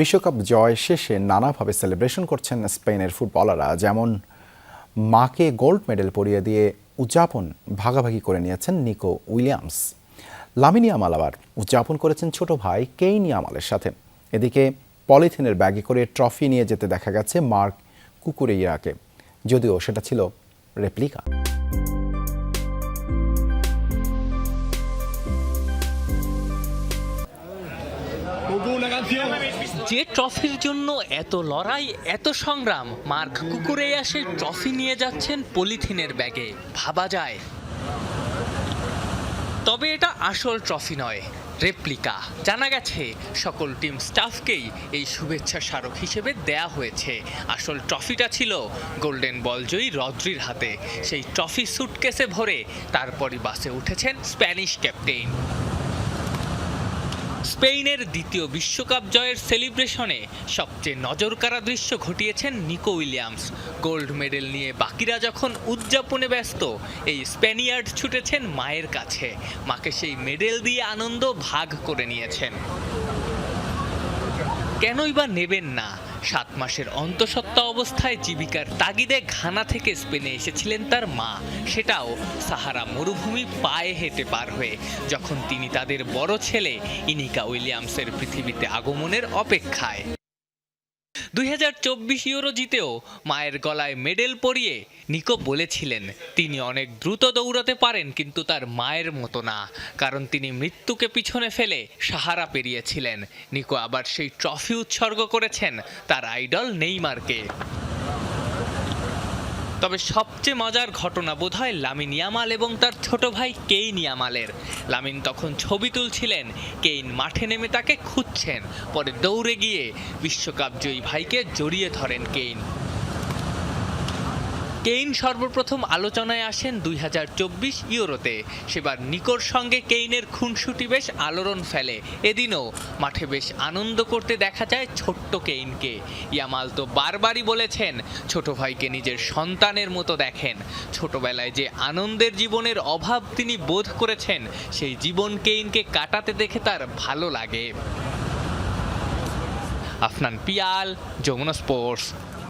বিশ্বকাপ জয় শেষে নানাভাবে সেলিব্রেশন করছেন স্পেনের ফুটবলাররা। যেমন মাকে গোল্ড মেডেল পরিয়ে দিয়ে উদযাপন ভাগাভাগি করে নিয়েছেন নিকো উইলিয়ামস। লামিন ইয়ামাল আবার উদযাপন করেছেন ছোট ভাই কেইন ইয়ামালের সাথে। এদিকে পলিথিনের ব্যাগে করে ট্রফি নিয়ে যেতে দেখা গেছে মার্ক কুকুরেইরাকে, যদিও সেটা ছিল রেপ্লিকা। যে ট্রফির জন্য এত লড়াই, এত সংগ্রাম, মার্ক কুকুরেইরা সেই ট্রফি নিয়ে যাচ্ছেন পলিথিনের ব্যাগে। ভাবা যায়, তবে এটা আসল ট্রফি নয়, রেপ্লিকা। জানা গেছে সকল টিম স্টাফকেই এই শুভেচ্ছা স্মারক হিসেবে দেয়া হয়েছে। আসল ট্রফিটা ছিল গোল্ডেন বল জয়ী রদ্রির হাতে। সেই ট্রফি সুটকেসে ভরে তারপরই বাসে উঠেছেন স্প্যানিশ ক্যাপ্টেন। স্পেনের দ্বিতীয় বিশ্বকাপ জয়ের সেলিব্রেশনে সবচেয়ে নজরকাড়া দৃশ্য ঘটিয়েছেন নিকো উইলিয়ামস। গোল্ড মেডেল নিয়ে বাকিরা যখন উদযাপনে ব্যস্ত, এই স্প্যানিয়ার্ড ছুটেছেন মায়ের কাছে। মাকে সেই মেডেল দিয়ে আনন্দ ভাগ করে নিয়েছেন। কেনই বা নেবেন না? 7 মাসের অন্তঃসত্ত্বা অবস্থায় জীবিকার তাগিদে ঘানা থেকে স্পেনে এসেছিলেন তার মা, সেটাও সাহারা মরুভূমি পায়ে হেঁটে পার হয়ে, যখন তিনি তাদের বড় ছেলে ইনিকা উইলিয়ামসের পৃথিবীতে আগমনের অপেক্ষায়। 2024 ইউরো জিতেও মায়ের গলায় মেডেল পরিয়ে নিকো বলেছিলেন তিনি অনেক দ্রুত দৌড়াতে পারেন, কিন্তু তার মায়ের মতো না, কারণ তিনি মৃত্যুকে পিছনে ফেলে সাহারা পেরিয়েছিলেন। নিকো আবার সেই ট্রফি উৎসর্গ করেছেন তার আইডল নেইমারকে। তবে সবচেয়ে মজার ঘটনা বোধহয় লামিন ইয়ামাল এবং তার ছোট ভাই কেইন ইয়ামালের। লামিন তখন ছবি তুলছিলেন, কেইন মাঠে নেমে তাকে খুঁজছেন। পরে দৌড়ে গিয়ে বিশ্বকাপ জয়ী ভাইকে জড়িয়ে ধরেন কেইন। কেইন সর্বপ্রথম আলোচনায় আসেন 2024 ইউরোতে। সেবার নিকোর সঙ্গে কেইনের খুনসুটি বেশ আলোড়ন ফেলে। এদিনও মাঠে বেশ আনন্দ করতে দেখা যায় ছোট্ট কেইনকে। ইয়ামাল তো বারবারই বলেছেন ছোট ভাইকে নিজের সন্তানের মতো দেখেন। ছোটবেলায় যে আনন্দের জীবনের অভাব তিনি বোধ করেছেন, সেই জীবন কেইনকে কাটাতে দেখে তার ভালো লাগে। আফনান পিয়াল, যমুনা স্পোর্টস।